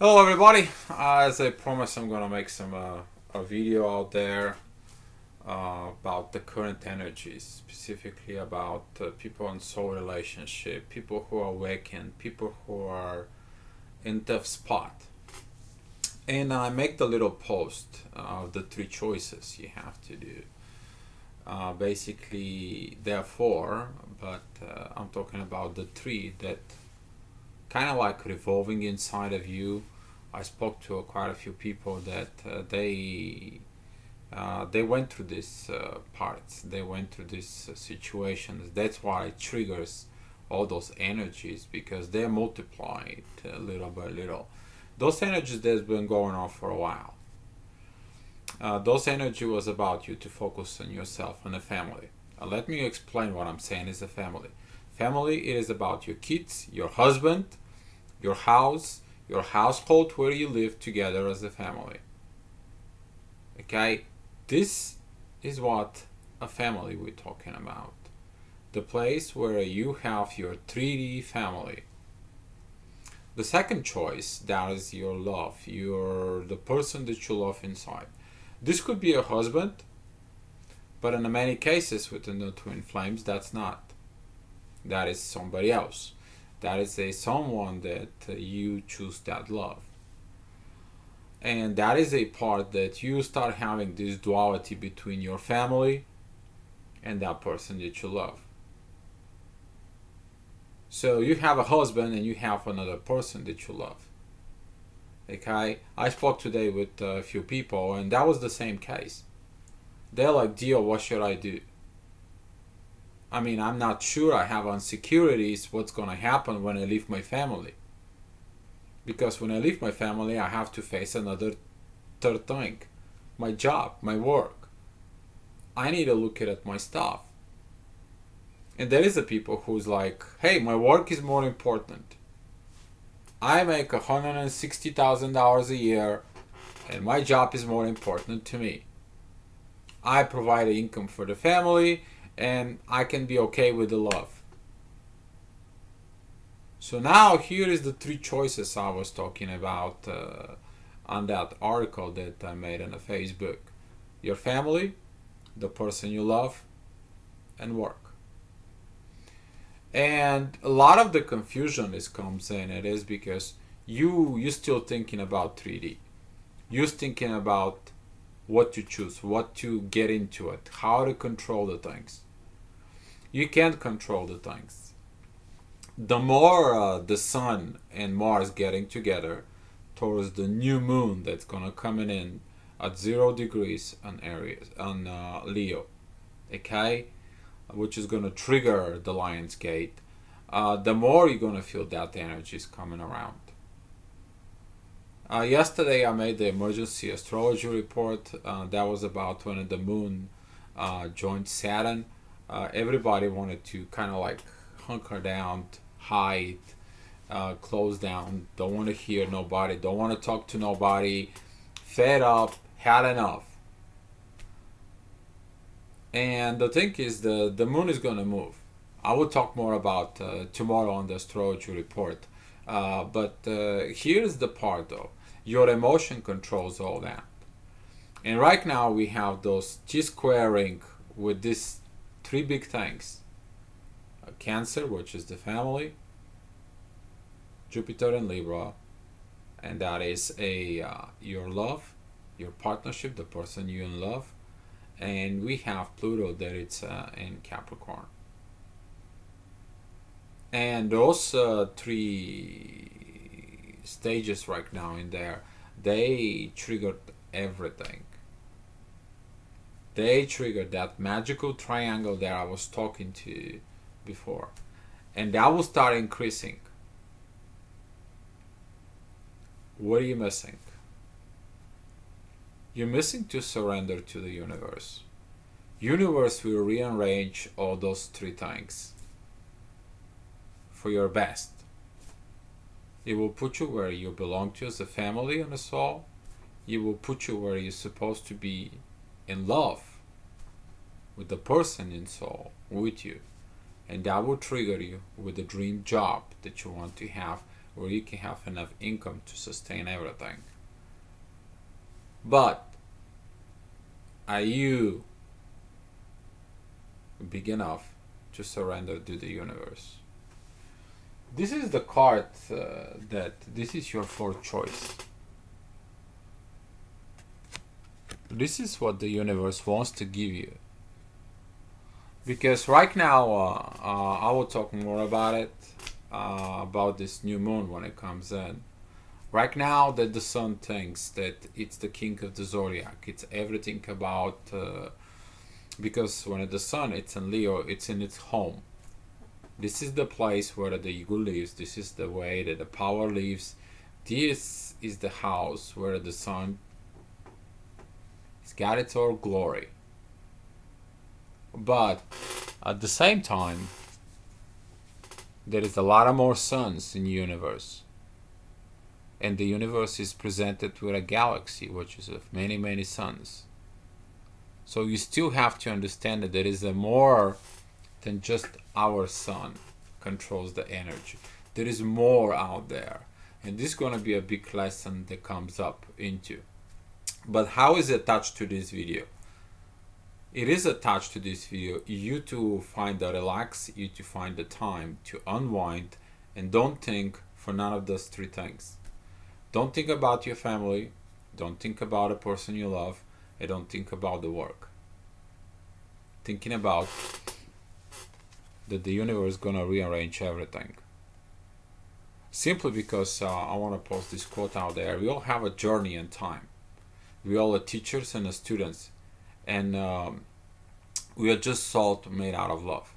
Hello everybody, as I promised I'm gonna make some a video out there about the current energies, specifically about people in soul relationship, people who are awakened, people who are in tough spot. And I make the little post of the three choices you have to do. Basically there are four, but I'm talking about the three that kind of like revolving inside of you. I spoke to quite a few people that they went through these parts. They went through these situations. That's why it triggers all those energies, because they're multiplied little by little. Those energies that's been going on for a while. Those energy was about you to focus on yourself and the family. Let me explain what I'm saying is a family. Family, it is about your kids, your husband, your house, your household where you live together as a family. Okay, this is what a family we're talking about. The place where you have your 3D family. The second choice, that is your love, the person that you love inside. This could be a husband, but in many cases within the twin flames, that's not. That is somebody else. That is someone that you choose that love. And that is a part that you start having this duality between your family and that person that you love. So you have a husband and you have another person that you love. Okay, I spoke today with a few people and that was the same case. They're like, Dio, what should I do? I mean, I'm not sure. I have insecurities. What's going to happen when I leave my family? Because when I leave my family, I have to face another third thing. My job, my work. I need to look at my stuff. And there is a people who's like, hey, my work is more important. I make $160,000 a year and my job is more important to me. I provide income for the family and I can be okay with the love. So now here is the three choices I was talking about on that article that I made on the Facebook. Your family, the person you love, and work. And a lot of the confusion comes in, it is because you're still thinking about 3D. You're thinking about what to choose, what to get into it, how to control the things. You can't control the things. The more the sun and Mars getting together towards the new moon that's gonna come in at 0 degrees on Aries, on Leo, okay, which is gonna trigger the Lion's Gate, the more you're gonna feel that energy is coming around. Yesterday I made the emergency astrology report. That was about when the moon joined Saturn. Everybody wanted to kind of like hunker down, hide, close down, don't want to hear nobody, don't want to talk to nobody, fed up, had enough. And the thing is, the moon is going to move. I will talk more about tomorrow on the astrology report. But here's the part though. Your emotion controls all that. And right now we have those T-squaring with these three big things. Cancer, which is the family, Jupiter and Libra, and that is your love, your partnership, the person you in love, and we have Pluto that it's in Capricorn. And those three stages right now in there, they triggered everything. They triggered that magical triangle that I was talking to before, and that will start increasing. What are you missing? You're missing to surrender to the universe. Universe will rearrange all those three things for your best. It will put you where you belong to as a family and a soul. It will put you where you're supposed to be in love with the person in soul with you. And that will trigger you with the dream job that you want to have where you can have enough income to sustain everything. But are you big enough to surrender to the universe? This is the card that this is your fourth choice. This is what the universe wants to give you. Because right now, I will talk more about it, about this new moon when it comes in. Right now, that the sun thinks that it's the king of the zodiac. It's everything about, because when the sun, it's in Leo, it's in its home. This is the place where the ego lives. This is the way that the power lives. This is the house where the sun got its all glory. But at the same time, there is a lot of more suns in the universe. And the universe is presented with a galaxy which is of many, many suns. So you still have to understand that there is a more than just our sun controls the energy. There is more out there. And this is going to be a big lesson that comes up into. But how is it attached to this video? It is attached to this video. You to find the relax, you to find the time to unwind, and don't think for none of those three things. Don't think about your family, don't think about a person you love, and don't think about the work. Thinking about that the universe is gonna rearrange everything. Simply because I want to post this quote out there. We all have a journey in time. We all are teachers and students, and we are just salt made out of love.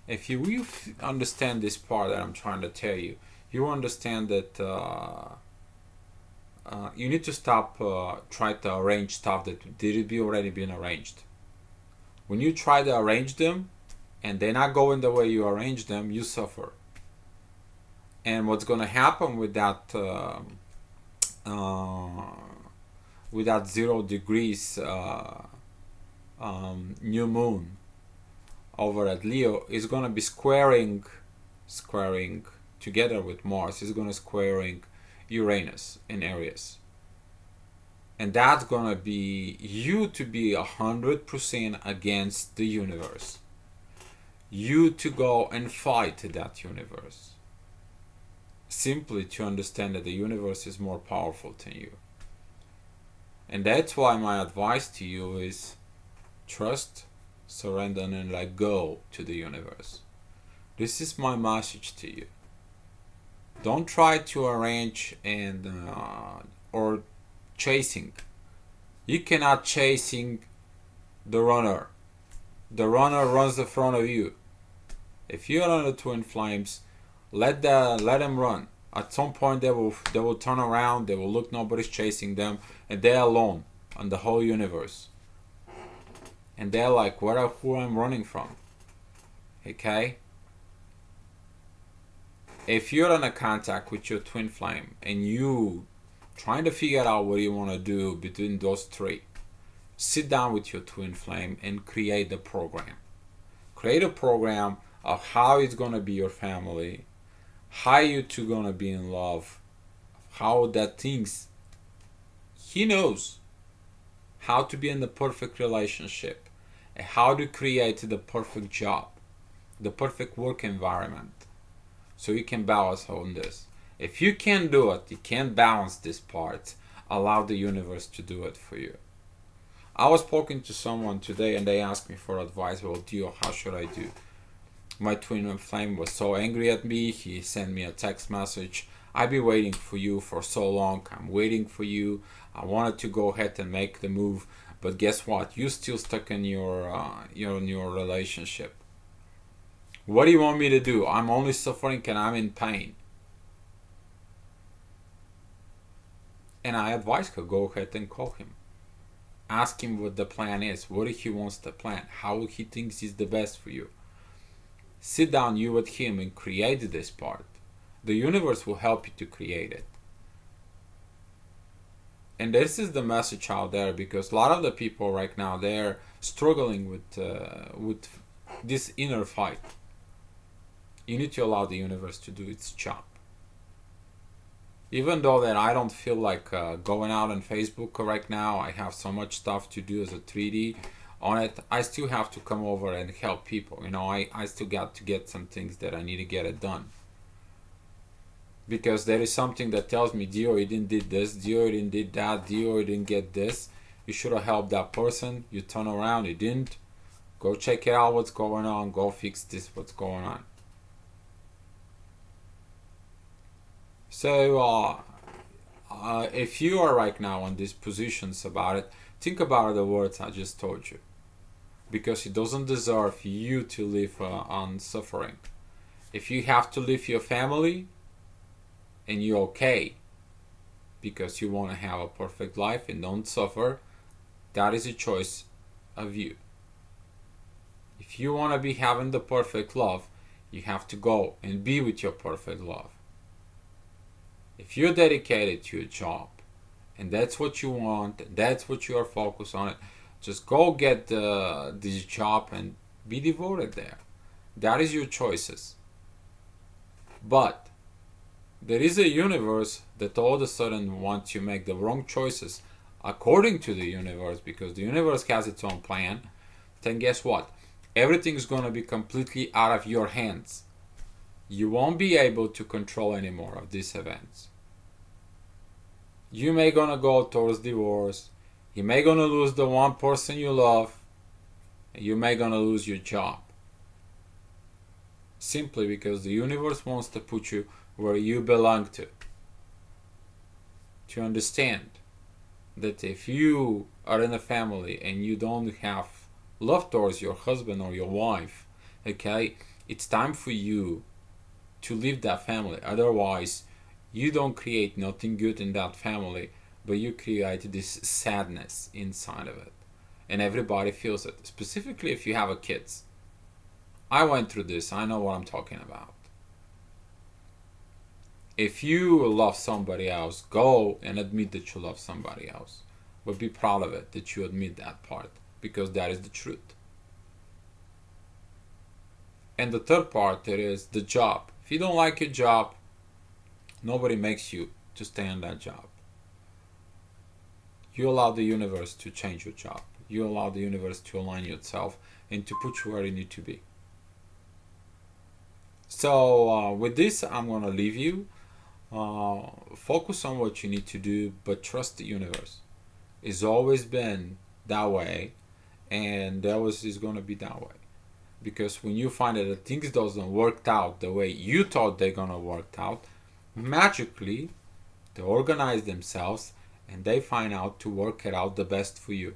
If you really understand this part that I'm trying to tell you, you understand that you need to stop trying to arrange stuff that did be already been arranged. When you try to arrange them and they're not going the way you arrange them, you suffer. And what's going to happen with that 0 degrees new moon over at Leo is going to be squaring together with Mars. Is going to squaring Uranus in Aries, and that's going to be you to be 100% against the universe, you to go and fight that universe, simply to understand that the universe is more powerful than you. And that's why my advice to you is trust, surrender, and let go to the universe. This is my message to you. Don't try to arrange and or chasing. You cannot chasing the runner. The runner runs in front of you. If you're on the twin flames, let them run. At some point they will turn around, they will look, nobody's chasing them, and they're alone on the whole universe. And they're like, who I'm running from? Okay? If you're in a contact with your twin flame and you trying to figure out what you want to do between those three, sit down with your twin flame and create the program. Create a program of how it's going to be your family, how you two gonna be in love, how that things. He knows how to be in the perfect relationship, and how to create the perfect job, the perfect work environment, so you can balance on this. If you can't do it, you can't balance this part, allow the universe to do it for you. I was talking to someone today and they asked me for advice. Well, Dio, how should I do? My twin flame was so angry at me. He sent me a text message. I've been waiting for you for so long. I'm waiting for you. I wanted to go ahead and make the move, but guess what? You're still stuck in your relationship. What do you want me to do? I'm only suffering and I'm in pain. And I advise her, go ahead and call him. Ask him what the plan is. What he wants to plan. How he thinks is the best for you. Sit down you with him and create this part. The universe will help you to create it. And this is the message out there, because a lot of the people right now, they're struggling with this inner fight. You need to allow the universe to do its job. Even though that I don't feel like going out on Facebook right now, I have so much stuff to do as a 3D on it, I still have to come over and help people. You know, I still got to get some things that I need to get it done. Because there is something that tells me, Dio, you didn't did this, Dio, you didn't did that, Dio, you didn't get this. You should have helped that person. You turn around, you didn't. Go check it out what's going on. Go fix this, what's going on. So, if you are right now in these positions about it, think about the words I just told you. Because it doesn't deserve you to live on suffering. If you have to leave your family, and you're okay, because you want to have a perfect life and don't suffer, that is a choice of you. If you want to be having the perfect love, you have to go and be with your perfect love. If you're dedicated to your job, and that's what you want, and that's what you are focused on, just go get this job and be devoted there. That is your choices. But there is a universe that all of a sudden wants you to make the wrong choices according to the universe, because the universe has its own plan. Then guess what? Everything's going to be completely out of your hands. You won't be able to control any more of these events. You may gonna go towards divorce. You may gonna lose the one person you love. And you may gonna lose your job. Simply because the universe wants to put you where you belong to. To understand that if you are in a family and you don't have love towards your husband or your wife, okay, it's time for you to leave that family. Otherwise, you don't create nothing good in that family, but you create this sadness inside of it. And everybody feels it, specifically if you have a kids. I went through this, I know what I'm talking about. If you love somebody else, go and admit that you love somebody else. But be proud of it, that you admit that part, because that is the truth. And the third part, it is the job. If you don't like your job, nobody makes you to stay on that job. You allow the universe to change your job. You allow the universe to align yourself and to put you where you need to be. So with this, I'm going to leave you. Focus on what you need to do, but trust the universe. It's always been that way, and always is going to be that way. Because when you find that things doesn't work out the way you thought they're going to work out, magically they organize themselves and they find out to work it out the best for you.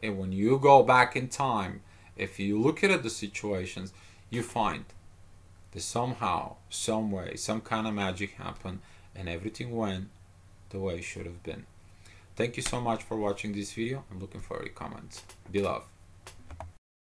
And when you go back in time, if you look at the situations, you find that somehow, some way, some kind of magic happened and everything went the way it should have been. Thank you so much for watching this video. I'm looking for your comments. Be love.